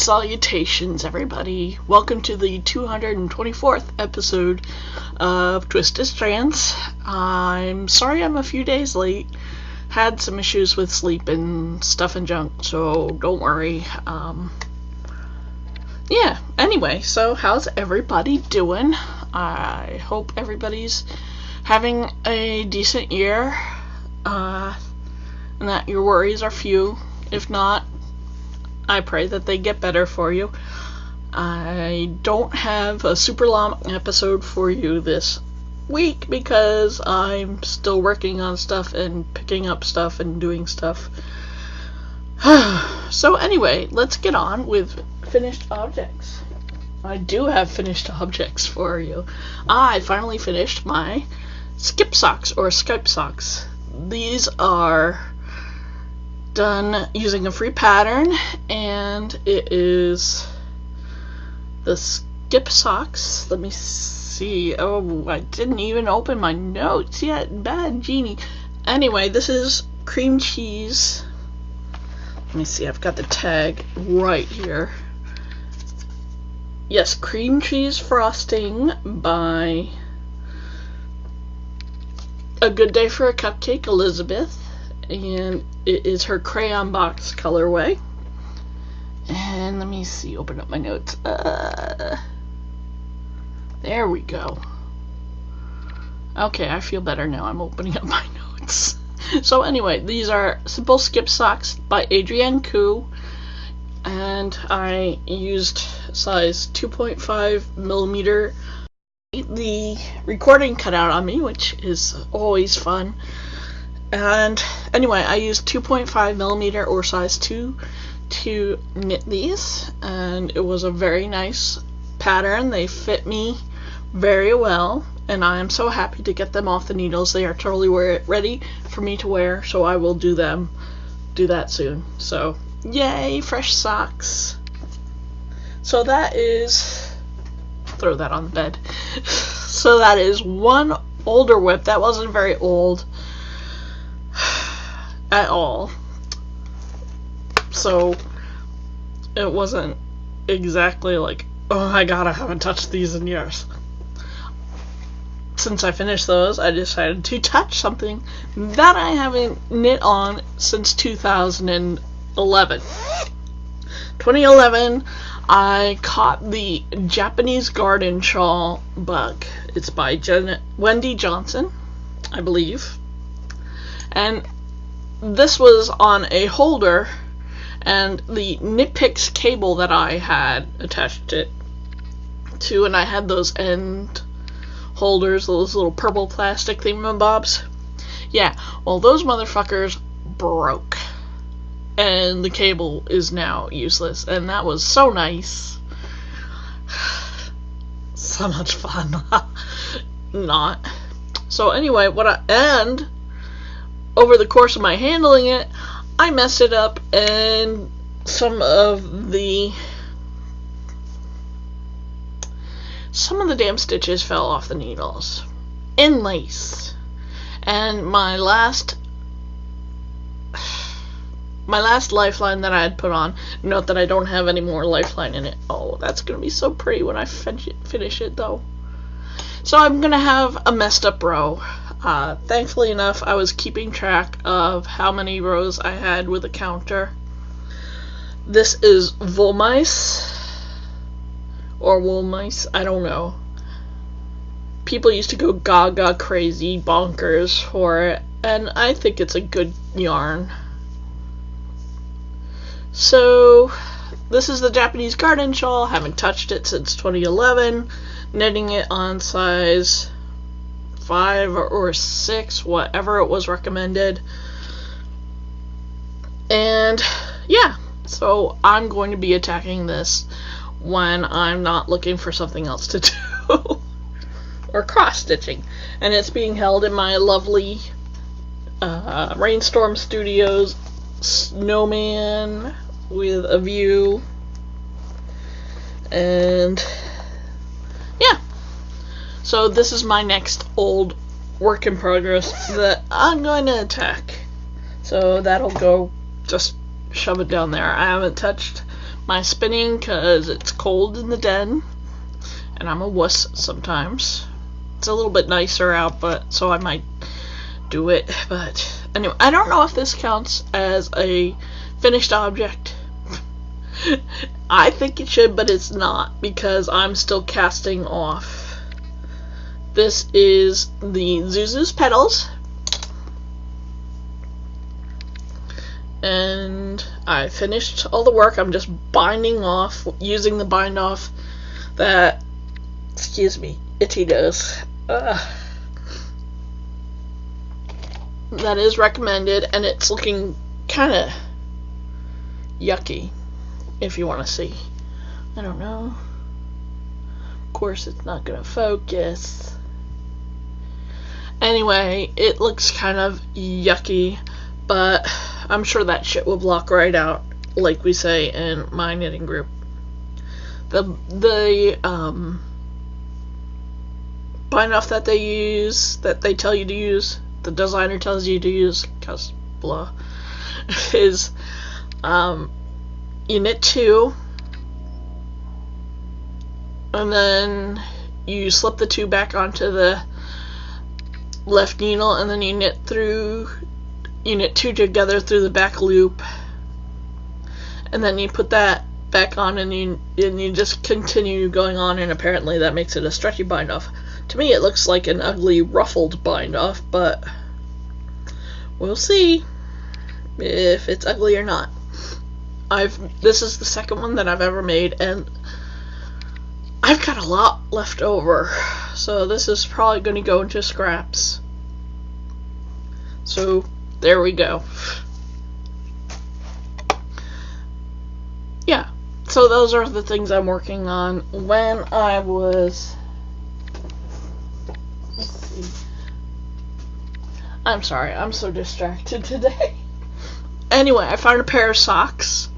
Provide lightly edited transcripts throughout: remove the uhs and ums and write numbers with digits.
Salutations, everybody. Welcome to the 224th episode of Twisted Strands. I'm sorry I'm a few days late. Had some issues with sleep and stuff and junk, so don't worry. Yeah, anyway, so how's everybody doing? I hope everybody's having a decent year, and that your worries are few. If not, I pray that they get better for you. I don't have a super long episode for you this week because I'm still working on stuff and picking up stuff and doing stuff. So anyway, let's get on with finished objects. I do have finished objects for you. I finally finished my skip socks or Skype socks. These are done using a free pattern, and it is the skip socks. Let me see. Oh, I didn't even open my notes yet. Bad genie. Anyway, this is cream cheese. Let me see. I've got the tag right here. Yes, cream cheese frosting by A Good Day for a Cupcake, Elizabeth. And it is her crayon box colorway. And let me see, open up my notes. There we go. Okay, I feel better now. I'm opening up my notes. So anyway, these are Simple Skip Socks by Adrienne Koo. And I used size 2.5 millimeter. The recording cut out on me, which is always fun. And anyway, I used 2.5 millimeter or size 2 to knit these, and it was a very nice pattern. They fit me very well, and I am so happy to get them off the needles. They are totally ready for me to wear, so I will do that soon. So yay, fresh socks. So that is, throw that on the bed. So that is one older whip. That wasn't very old at all, so it wasn't exactly like, oh my god, I haven't touched these in years. Since I finished those, I decided to touch something that I haven't knit on since 2011. 2011, I caught the Japanese garden shawl bug. It's by Wendy Johnson, I believe. And this was on a holder, and the Knit Picks cable that I had attached it to, and I had those end holders, those little purple plastic thingamabobs. Yeah, well, those motherfuckers broke, and the cable is now useless, and that was so nice. So much fun. Not. So anyway, over the course of my handling it, I messed it up, and some of the damn stitches fell off the needles in lace. And my last lifeline that I had put on, note that I don't have any more lifeline in it. Oh, that's gonna be so pretty when I finish it though. So I'm gonna have a messed up row. Thankfully enough, I was keeping track of how many rows I had with a counter. This is Wollmeise, or Wollmeise, I don't know. People used to go gaga crazy bonkers for it, and I think it's a good yarn. So, this is the Japanese garden shawl. Haven't touched it since 2011. Knitting it on size 5 or 6, whatever it was recommended. And yeah, so I'm going to be attacking this when I'm not looking for something else to do. Or cross stitching. And it's being held in my lovely Rainstorm Studios snowman with a view. And yeah, so this is my next old work in progress that I'm going to attack. So that'll go, just shove it down there. I haven't touched my spinning because it's cold in the den, and I'm a wuss sometimes. It's a little bit nicer out, but so I might do it. But anyway, I don't know if this counts as a finished object. I think it should, but it's not, because I'm still casting off. This is the Zuzu's petals, and I finished all the work. I'm just binding off, using the bind off that, excuse me, itchy nose, that is recommended, and it's looking kind of yucky, if you want to see. I don't know. Of course, it's not going to focus. Anyway, it looks kind of yucky, but I'm sure that shit will block right out, like we say in my knitting group. The bind off that they use, that they tell you to use, the designer tells you to use, cause blah, is you knit 2, and then you slip the 2 back onto the left needle, and then you knit 2 together through the back loop, and then you put that back on, and you just continue going on, and apparently that makes it a stretchy bind off. To me, it looks like an ugly ruffled bind off, but we'll see if it's ugly or not. This is the second one that I've ever made, and I've got a lot left over, so this is probably going to go into scraps. So there we go. Yeah, so those are the things I'm working on. When I was, let's see, I'm sorry, I'm so distracted today. Anyway, I found a pair of socks.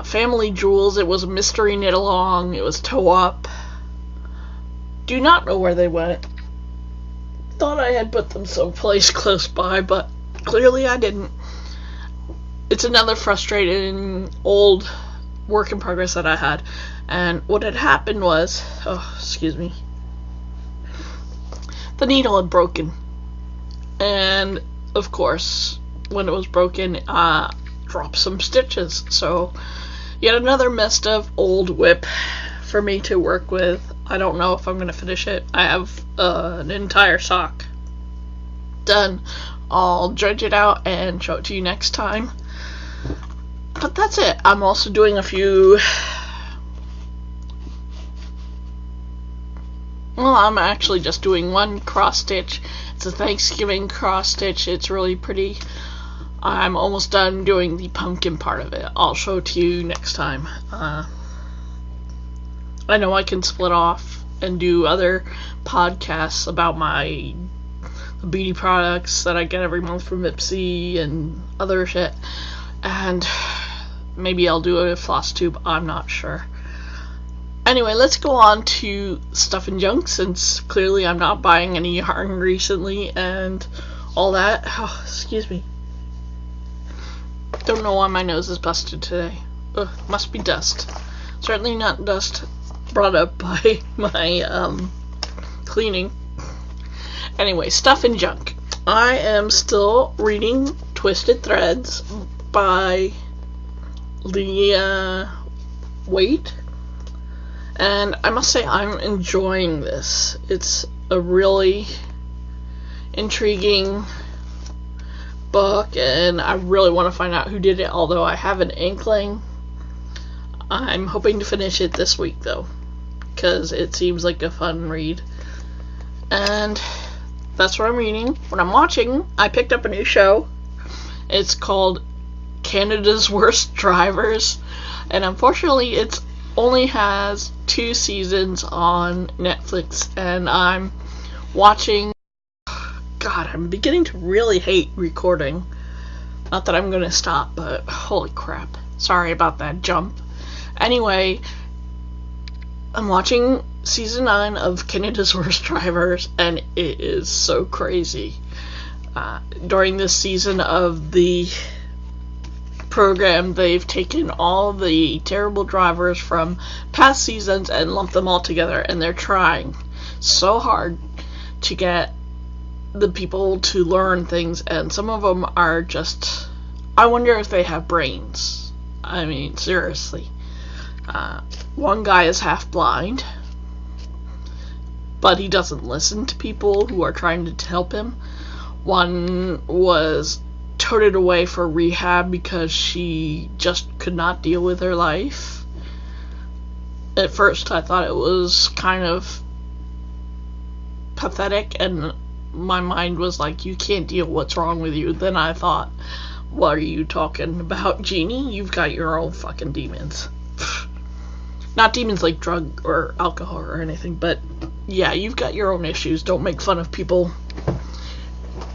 Family Jewels. It was a mystery knit along. It was toe up. Do not know where they went. Thought I had put them someplace close by, but clearly I didn't. It's another frustrating old work in progress that I had. And what had happened was, oh, excuse me, the needle had broken. And of course, when it was broken, dropped some stitches. So yet another messed up old whip for me to work with. I don't know if I'm going to finish it. I have an entire sock done. I'll dredge it out and show it to you next time. But that's it. I'm also doing a few, well, I'm actually just doing one cross stitch. It's a Thanksgiving cross stitch. It's really pretty. I'm almost done doing the pumpkin part of it. I'll show it to you next time. I know I can split off and do other podcasts about my beauty products that I get every month from Ipsy and other shit. And maybe I'll do a floss tube. I'm not sure. Anyway, let's go on to stuff and junk, since clearly I'm not buying any yarn recently and all that. Oh, excuse me. Don't know why my nose is busted today. Ugh, must be dust. Certainly not dust brought up by my cleaning. Anyway, stuff and junk. I am still reading Twisted Threads by Leah Waite, and I must say I'm enjoying this. It's a really intriguing book, and I really want to find out who did it, although I have an inkling. I'm hoping to finish it this week, though, because it seems like a fun read. And that's what I'm reading. What I'm watching, I picked up a new show. It's called Canada's Worst Drivers, and unfortunately it only has 2 seasons on Netflix, and I'm watching. God, I'm beginning to really hate recording. Not that I'm gonna stop, but holy crap. Sorry about that jump. Anyway, I'm watching season 9 of Canada's Worst Drivers, and it is so crazy. During this season of the program, they've taken all the terrible drivers from past seasons and lumped them all together, and they're trying so hard to get the people to learn things, and some of them are just, I wonder if they have brains. I mean, seriously. One guy is half blind, but he doesn't listen to people who are trying to help him. One was toted away for rehab because she just could not deal with her life. At first I thought it was kind of pathetic, and my mind was like, you can't deal, what's wrong with you? Then I thought, what are you talking about, Jeannie? You've got your own fucking demons. Not demons like drug or alcohol or anything, but yeah, you've got your own issues. Don't make fun of people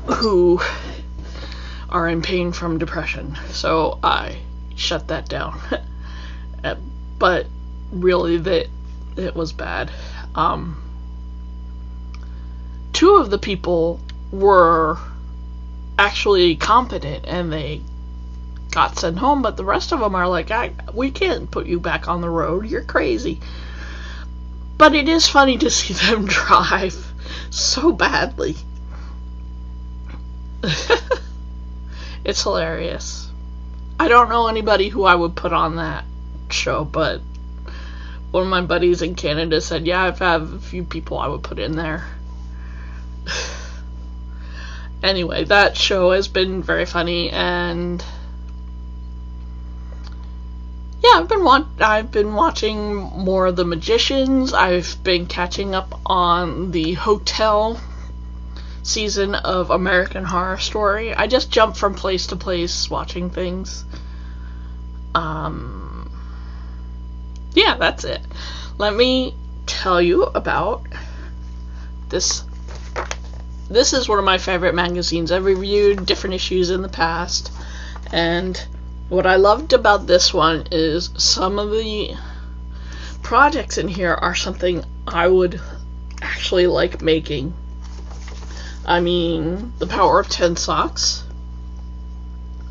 who are in pain from depression. So I shut that down. But really, it was bad. Two of the people were actually competent and they got sent home, but the rest of them are like, we can't put you back on the road, you're crazy. But it is funny to see them drive so badly. It's hilarious. I don't know anybody who I would put on that show, but one of my buddies in Canada said, yeah, I've had a few people I would put in there. Anyway, that show has been very funny, and yeah, I've been watching more of The Magicians. I've been catching up on the hotel season of American Horror Story. I just jump from place to place watching things. Yeah, that's it. Let me tell you about this. This is one of my favorite magazines. I've reviewed different issues in the past, and what I loved about this one is some of the projects in here are something I would actually like making. I mean, the Power of 10 socks.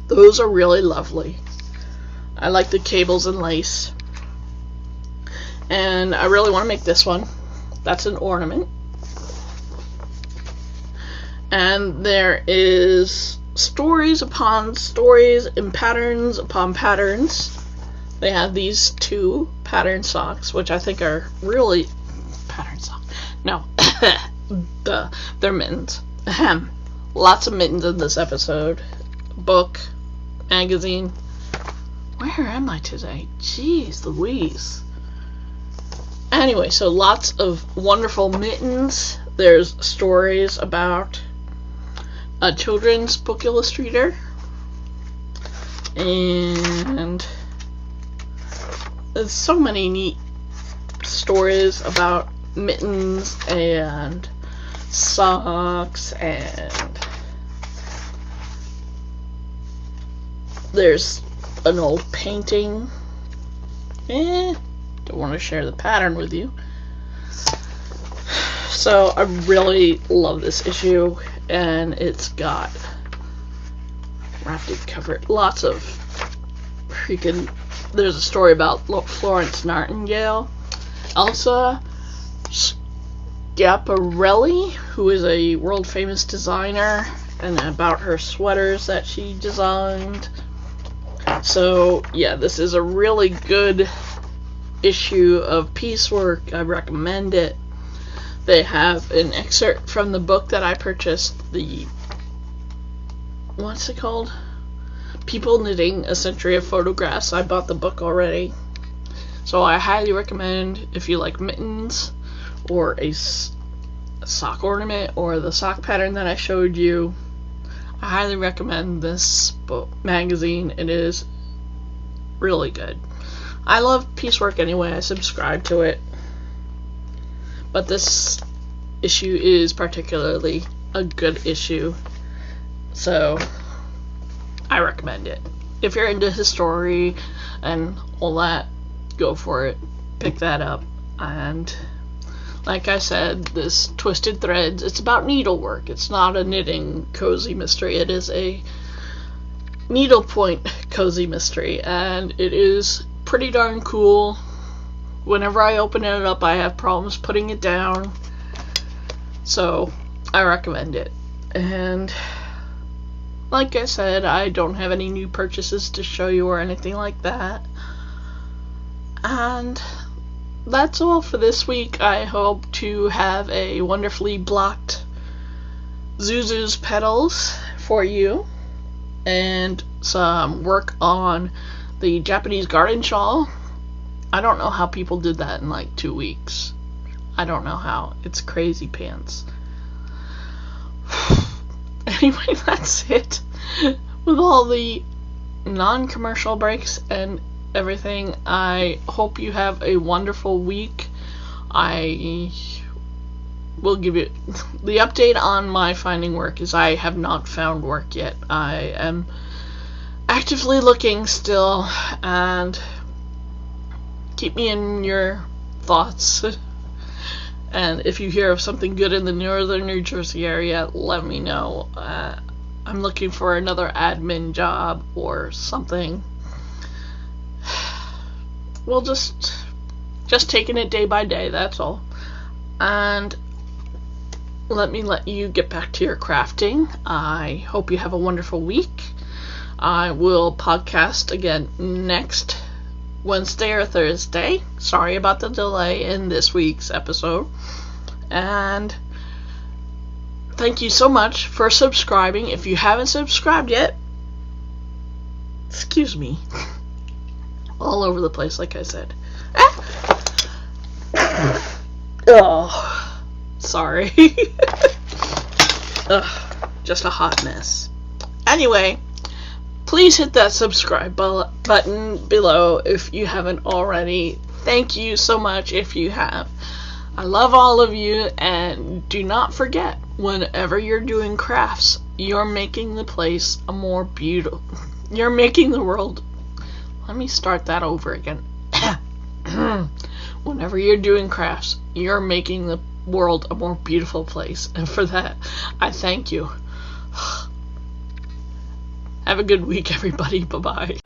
Those are really lovely. I like the cables and lace. And I really want to make this one. That's an ornament. And there is stories upon stories and patterns upon patterns. They have these two pattern socks, which I think are really pattern socks. No, they're mittens. Ahem. Lots of mittens in this episode. Book, magazine. Where am I today? Jeez Louise. Anyway, so lots of wonderful mittens. There's stories about a children's book illustrator, and there's so many neat stories about mittens and socks, and there's an old painting. Don't want to share the pattern with you. So I really love this issue, and it's got wrapped cover. Lots of freaking. There's a story about Florence Nightingale, Elsa Schiaparelli, who is a world famous designer, and about her sweaters that she designed. So yeah, this is a really good issue of piecework. I recommend it. They have an excerpt from the book that I purchased, what's it called? People Knitting a Century of Photographs. I bought the book already. So I highly recommend, if you like mittens, or a sock ornament, or the sock pattern that I showed you, I highly recommend this book magazine. It is really good. I love piecework anyway. I subscribe to it. But this issue is particularly a good issue, so I recommend it. If you're into history and all that, go for it. Pick that up. And like I said, this Twisted Threads, it's about needlework. It's not a knitting cozy mystery. It is a needlepoint cozy mystery, and it is pretty darn cool. Whenever I open it up, I have problems putting it down, so I recommend it. And like I said, I don't have any new purchases to show you or anything like that. And that's all for this week. I hope to have a wonderfully blocked Zuzu's petals for you, and some work on the Japanese garden shawl. I don't know how people did that in like 2 weeks. I don't know how. It's crazy pants. Anyway, that's it. With all the non-commercial breaks and everything, I hope you have a wonderful week. I will give you the update on my finding work is I have not found work yet. I am actively looking still, and keep me in your thoughts. And if you hear of something good in the northern New Jersey area, let me know. I'm looking for another admin job or something. Well, just taking it day by day, that's all. And let you get back to your crafting. I hope you have a wonderful week. I will podcast again next Wednesday or Thursday. Sorry about the delay in this week's episode. And thank you so much for subscribing. If you haven't subscribed yet, excuse me. All over the place, like I said. Oh, sorry. Just a hot mess. Anyway, please hit that subscribe button below if you haven't already. Thank you so much if you have. I love all of you, and do not forget, whenever you're doing crafts, you're making the place a more beautiful. You're making the world. Let me start that over again. Whenever you're doing crafts, you're making the world a more beautiful place, and for that, I thank you. Have a good week, everybody. Bye-bye.